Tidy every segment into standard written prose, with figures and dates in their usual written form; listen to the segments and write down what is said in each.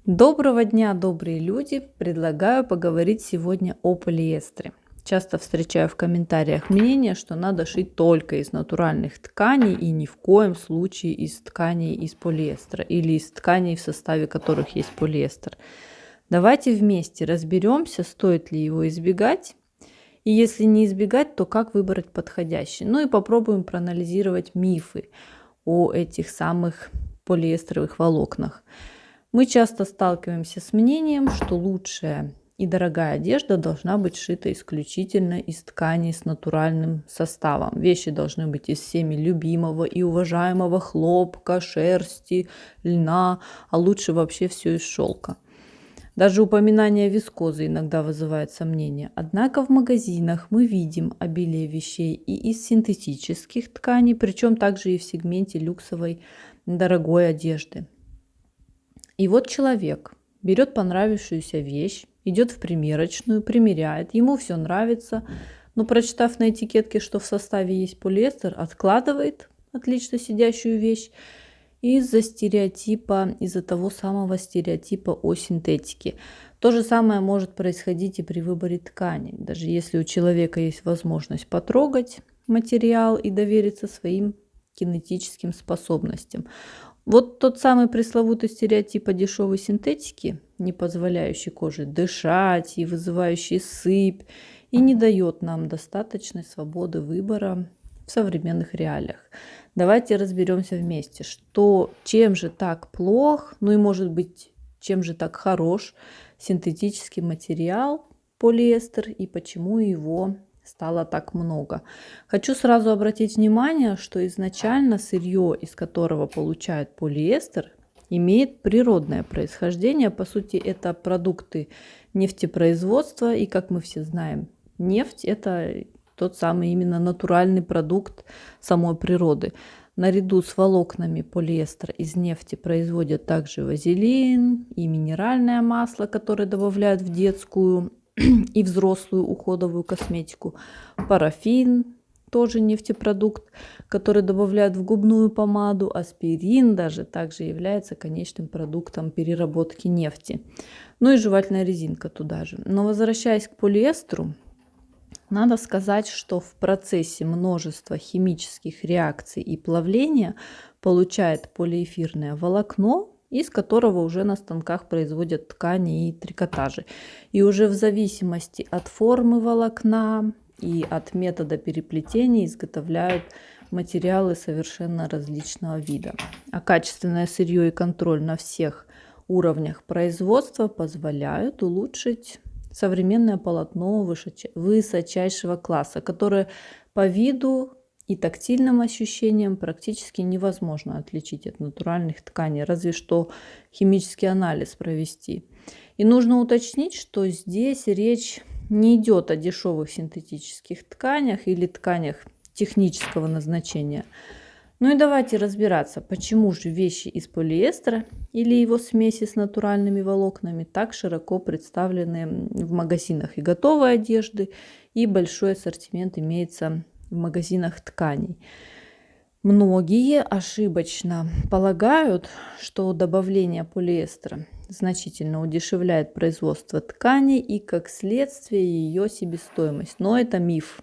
Доброго дня, добрые люди! Предлагаю поговорить сегодня о полиэстере. Часто встречаю в комментариях мнение, что надо шить только из натуральных тканей и ни в коем случае из тканей из полиэстера или из тканей, в составе которых есть полиэстер. Давайте вместе разберемся, стоит ли его избегать, и если не избегать, то как выбрать подходящий. Ну и попробуем проанализировать мифы о этих самых полиэстеровых волокнах. Мы часто сталкиваемся с мнением, что лучшая и дорогая одежда должна быть сшита исключительно из тканей с натуральным составом. Вещи должны быть из всеми любимого и уважаемого хлопка, шерсти, льна, а лучше вообще все из шелка. Даже упоминание вискозы иногда вызывает сомнения. Однако в магазинах мы видим обилие вещей и из синтетических тканей, причем также и в сегменте люксовой дорогой одежды. И вот человек берет понравившуюся вещь, идет в примерочную, примеряет, ему все нравится, но прочитав на этикетке, что в составе есть полиэстер, откладывает отлично сидящую вещь из-за стереотипа, из-за того самого стереотипа о синтетике. То же самое может происходить и при выборе ткани. Даже если у человека есть возможность потрогать материал и довериться своим кинетическим способностям. Вот тот самый пресловутый стереотип о дешевой синтетике, не позволяющий коже дышать и вызывающий сыпь, и не дает нам достаточной свободы выбора в современных реалиях. Давайте разберемся вместе, чем же так плох, ну и может быть, чем же так хорош синтетический материал полиэстер и почему его стало так много. Хочу сразу обратить внимание, что изначально сырье, из которого получают полиэстер, имеет природное происхождение. По сути, это продукты нефтепроизводства. И, как мы все знаем, нефть – это тот самый именно натуральный продукт самой природы. Наряду с волокнами полиэстера из нефти производят также вазелин и минеральное масло, которое добавляют в детскую и взрослую уходовую косметику. Парафин, тоже нефтепродукт, который добавляют в губную помаду. Аспирин даже также является конечным продуктом переработки нефти. Ну и жевательная резинка туда же. Но возвращаясь к полиэстеру, надо сказать, что в процессе множества химических реакций и плавления получает полиэфирное волокно, из которого уже на станках производят ткани и трикотажи. И уже в зависимости от формы волокна и от метода переплетения изготовляют материалы совершенно различного вида. А качественное сырье и контроль на всех уровнях производства позволяют улучшить современное полотно высочайшего класса, которое по виду и тактильным ощущениям практически невозможно отличить от натуральных тканей, разве что химический анализ провести. И нужно уточнить, что здесь речь не идет о дешевых синтетических тканях или тканях технического назначения. Ну и давайте разбираться, почему же вещи из полиэстера или его смеси с натуральными волокнами так широко представлены в магазинах и готовой одежды, и большой ассортимент имеется в магазинах тканей. Многие ошибочно полагают, что добавление полиэстера значительно удешевляет производство тканей и, как следствие, ее себестоимость. Но это миф.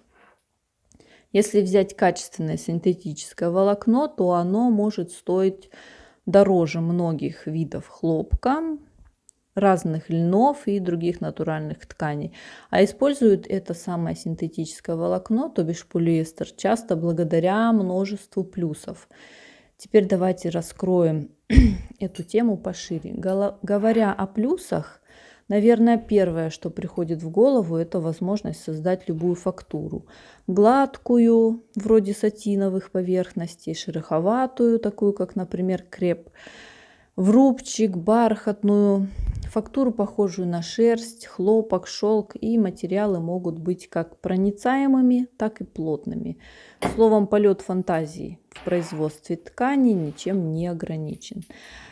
Если взять качественное синтетическое волокно, то оно может стоить дороже многих видов хлопка, разных льнов и других натуральных тканей. А используют это самое синтетическое волокно, то бишь полиэстер, часто благодаря множеству плюсов. Теперь давайте раскроем эту тему пошире. Говоря о плюсах, наверное, первое, что приходит в голову, это возможность создать любую фактуру. Гладкую, вроде сатиновых поверхностей, шероховатую, такую как, например, креп, в рубчик, бархатную, фактуру, похожую на шерсть, хлопок, шелк, и материалы могут быть как проницаемыми, так и плотными. Словом, полет фантазии в производстве тканей ничем не ограничен.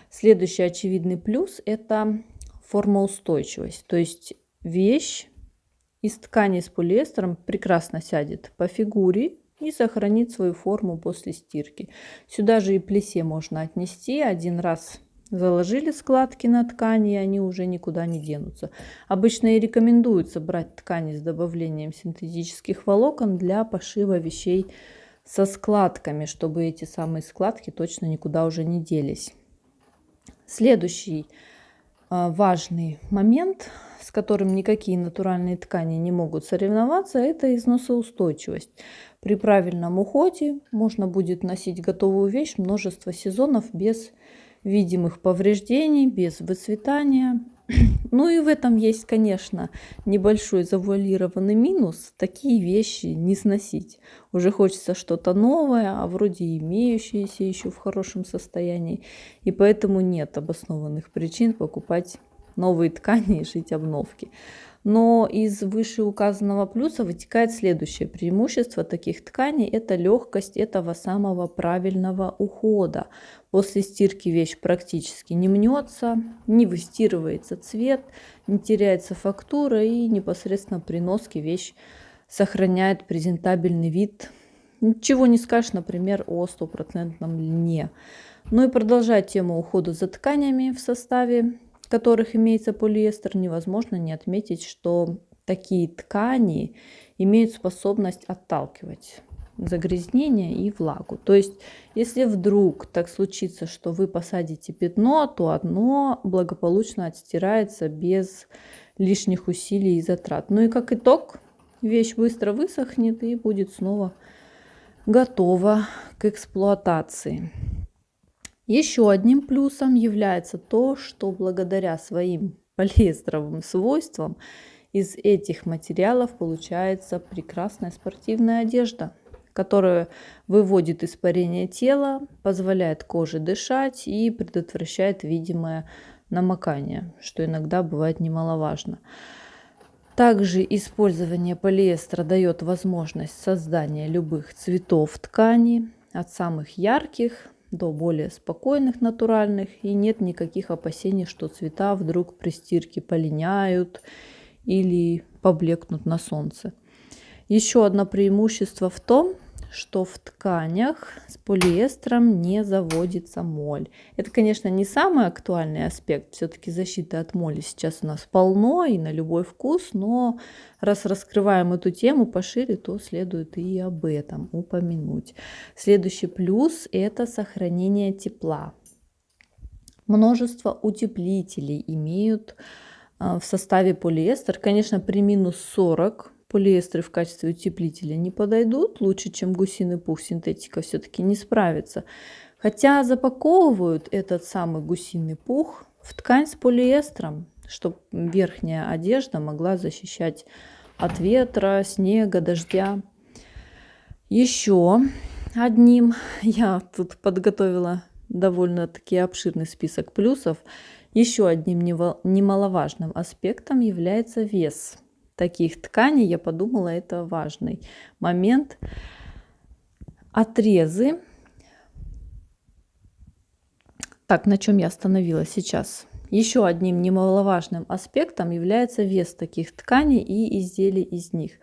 Следующий очевидный плюс – это формоустойчивость. То есть вещь из ткани с полиэстером прекрасно сядет по фигуре и сохранит свою форму после стирки. Сюда же и плиссе можно отнести. Один раз Заложили складки на ткани, и они уже никуда не денутся. Обычно и рекомендуется брать ткани с добавлением синтетических волокон для пошива вещей со складками, чтобы эти самые складки точно никуда уже не делись. Следующий важный момент, с которым никакие натуральные ткани не могут соревноваться, это износоустойчивость. При правильном уходе можно будет носить готовую вещь множество сезонов без видимых повреждений, без выцветания. Ну и в этом есть, конечно, небольшой завуалированный минус. Такие вещи не сносить. Уже хочется что-то новое, а вроде имеющееся еще в хорошем состоянии. И поэтому нет обоснованных причин покупать новые ткани и шить обновки. Но из вышеуказанного плюса вытекает следующее преимущество таких тканей – это легкость этого самого правильного ухода. После стирки вещь практически не мнется, не выстирывается цвет, не теряется фактура и непосредственно при носке вещь сохраняет презентабельный вид. Ничего не скажешь, например, о стопроцентном льне. Ну и продолжая тему ухода за тканями, в составе которых имеется полиэстер, невозможно не отметить, что такие ткани имеют способность отталкивать загрязнения и влагу. То есть, если вдруг так случится, что вы посадите пятно, то оно благополучно отстирается без лишних усилий и затрат. Ну и как итог, вещь быстро высохнет и будет снова готова к эксплуатации. Еще одним плюсом является то, что благодаря своим полиэстеровым свойствам из этих материалов получается прекрасная спортивная одежда, которая выводит испарение тела, позволяет коже дышать и предотвращает видимое намокание, что иногда бывает немаловажно. Также использование полиэстера дает возможность создания любых цветов ткани, от самых ярких до более спокойных, натуральных, и нет никаких опасений, что цвета вдруг при стирке полиняют или поблекнут на солнце. Еще одно преимущество в том, что в тканях с полиэстером не заводится моль. Это, конечно, не самый актуальный аспект. Все-таки защиты от моли сейчас у нас полно и на любой вкус, но раз раскрываем эту тему пошире, то следует и об этом упомянуть. Следующий плюс – это сохранение тепла. Множество утеплителей имеют в составе полиэстер. Конечно, при минус 40 полиэстеры в качестве утеплителя не подойдут. Лучше, чем гусиный пух, синтетика все-таки не справится. Хотя запаковывают этот самый гусиный пух в ткань с полиэстером, чтобы верхняя одежда могла защищать от ветра, снега, дождя. Еще одним я тут подготовила довольно-таки обширный список плюсов. Еще одним немаловажным аспектом является вес таких тканей. Я подумала, это важный момент. Отрезы. Так, на чем я остановилась сейчас? Еще одним немаловажным аспектом является вес таких тканей и изделий из них.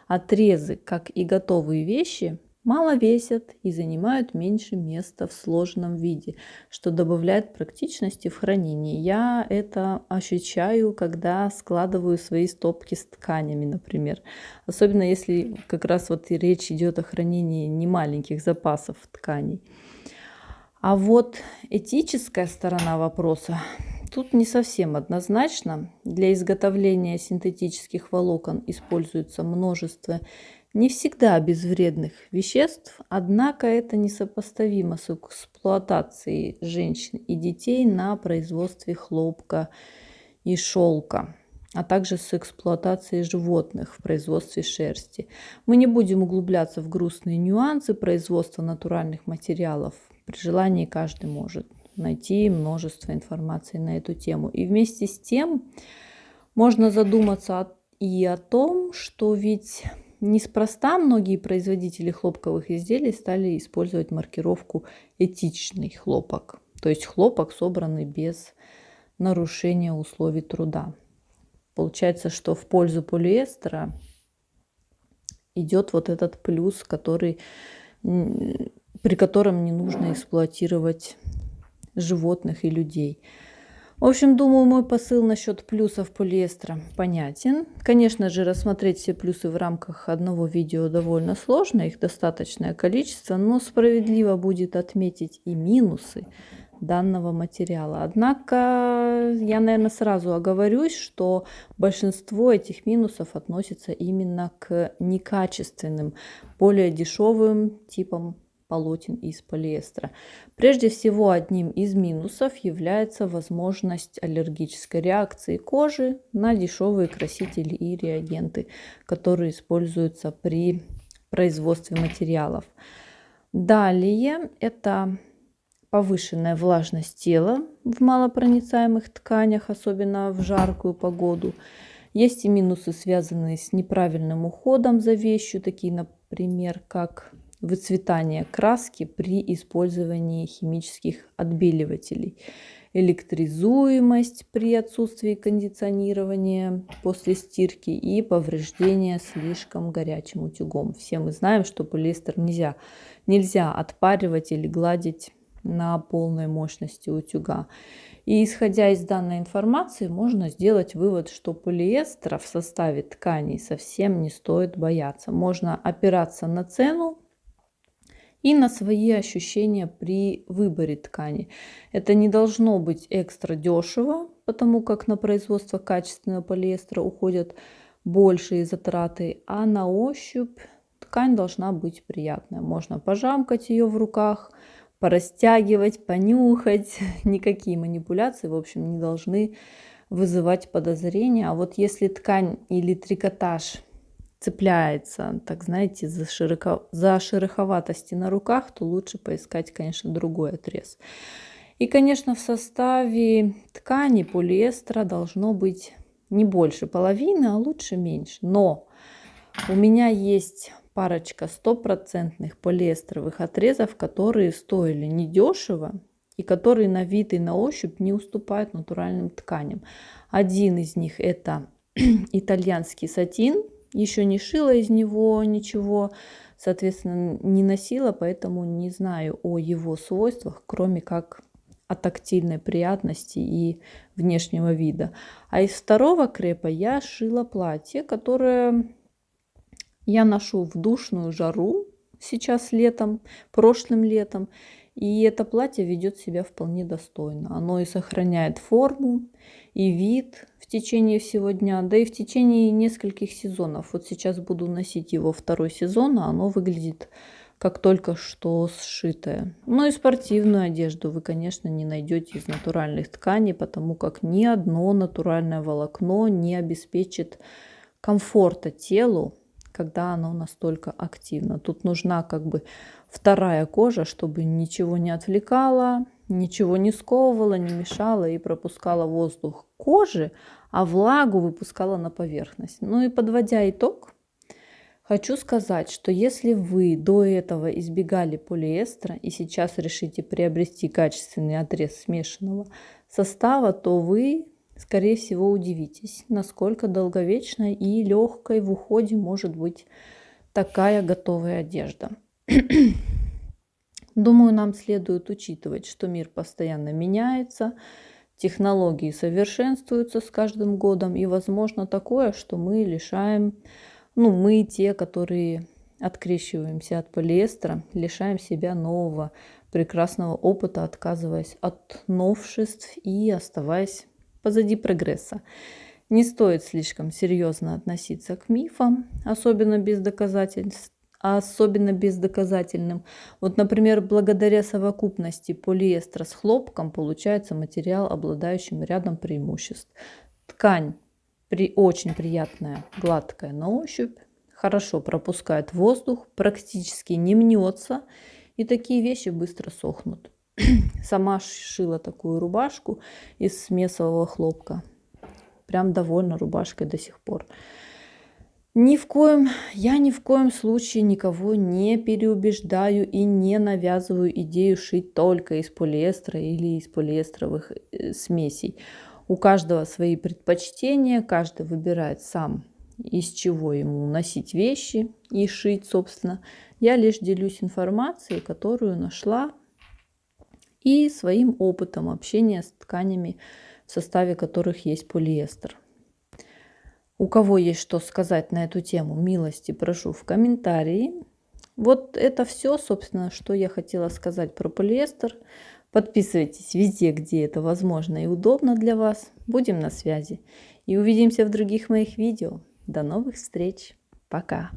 Отрезы, как и готовые вещи, мало весят и занимают меньше места в сложенном виде, что добавляет практичности в хранении. Я это ощущаю, когда складываю свои стопки с тканями, например. Особенно если как раз вот и речь идет о хранении немаленьких запасов тканей. А вот этическая сторона вопроса тут не совсем однозначно. Для изготовления синтетических волокон используется множество не всегда безвредных веществ, однако это несопоставимо с эксплуатацией женщин и детей на производстве хлопка и шелка, а также с эксплуатацией животных в производстве шерсти. Мы не будем углубляться в грустные нюансы производства натуральных материалов. При желании каждый может найти множество информации на эту тему. И вместе с тем можно задуматься и о том, что ведь неспроста многие производители хлопковых изделий стали использовать маркировку «этичный хлопок», то есть хлопок, собранный без нарушения условий труда. Получается, что в пользу полиэстера идет вот этот плюс, при котором не нужно эксплуатировать животных и людей. В общем, думаю, мой посыл насчет плюсов полиэстера понятен. Конечно же, рассмотреть все плюсы в рамках одного видео довольно сложно, их достаточное количество, но справедливо будет отметить и минусы данного материала. Однако я, наверное, сразу оговорюсь, что большинство этих минусов относится именно к некачественным, более дешевым типам полотен из полиэстера. Прежде всего, одним из минусов является возможность аллергической реакции кожи на дешевые красители и реагенты, которые используются при производстве материалов. Далее это повышенная влажность тела в малопроницаемых тканях, особенно в жаркую погоду. Есть и минусы, связанные с неправильным уходом за вещью, такие, например, как выцветание краски при использовании химических отбеливателей, электризуемость при отсутствии кондиционирования после стирки и повреждение слишком горячим утюгом. Все мы знаем, что полиэстер нельзя отпаривать или гладить на полной мощности утюга. И исходя из данной информации, можно сделать вывод, что полиэстера в составе тканей совсем не стоит бояться. Можно опираться на цену и на свои ощущения при выборе ткани. Это не должно быть экстра дешево, потому как на производство качественного полиэстера уходят большие затраты, а на ощупь ткань должна быть приятная. Можно пожамкать ее в руках, порастягивать, понюхать. Никакие манипуляции, в общем, не должны вызывать подозрения. А вот если ткань или трикотаж цепляется, так знаете, за шероховатости на руках, то лучше поискать, конечно, другой отрез. И, конечно, в составе ткани полиэстера должно быть не больше половины, а лучше меньше. Но у меня есть парочка стопроцентных полиэстеровых отрезов, которые стоили недешево и которые на вид и на ощупь не уступают натуральным тканям. Один из них это итальянский сатин. Еще не шила из него ничего, соответственно, не носила, поэтому не знаю о его свойствах, кроме как о тактильной приятности и внешнего вида. А из второго крепа я шила платье, которое я ношу в душную жару сейчас летом, прошлым летом. И это платье ведет себя вполне достойно. Оно и сохраняет форму, и вид в течение всего дня, да и в течение нескольких сезонов. Вот сейчас буду носить его второй сезон, а оно выглядит как только что сшитое. Ну и спортивную одежду вы, конечно, не найдете из натуральных тканей, потому как ни одно натуральное волокно не обеспечит комфорта телу, когда оно настолько активно. Тут нужна как бы вторая кожа, чтобы ничего не отвлекало, ничего не сковывало, не мешало и пропускала воздух кожи, а влагу выпускала на поверхность. Ну и подводя итог, хочу сказать, что если вы до этого избегали полиэстера и сейчас решите приобрести качественный отрез смешанного состава, то вы, скорее всего, удивитесь, насколько долговечной и легкой в уходе может быть такая готовая одежда. Думаю, нам следует учитывать, что мир постоянно меняется, технологии совершенствуются с каждым годом, и возможно такое, что мы мы те, которые открещиваемся от полиэстера, лишаем себя нового прекрасного опыта, отказываясь от новшеств и оставаясь позади прогресса. Не стоит слишком серьезно относиться к мифам, особенно бездоказательным. Вот, например, благодаря совокупности полиэстера с хлопком получается материал, обладающий рядом преимуществ. Ткань очень приятная, гладкая на ощупь, хорошо пропускает воздух, практически не мнется, и такие вещи быстро сохнут. Сама шила такую рубашку из смесового хлопка. Прям довольна рубашкой до сих пор. Я ни в коем случае никого не переубеждаю и не навязываю идею шить только из полиэстера или из полиэстеровых смесей. У каждого свои предпочтения, каждый выбирает сам, из чего ему носить вещи и шить, собственно. Я лишь делюсь информацией, которую нашла и своим опытом общения с тканями, в составе которых есть полиэстер. У кого есть что сказать на эту тему, милости прошу в комментарии. Вот это все, собственно, что я хотела сказать про полиэстер. Подписывайтесь везде, где это возможно и удобно для вас. Будем на связи. И увидимся в других моих видео. До новых встреч. Пока.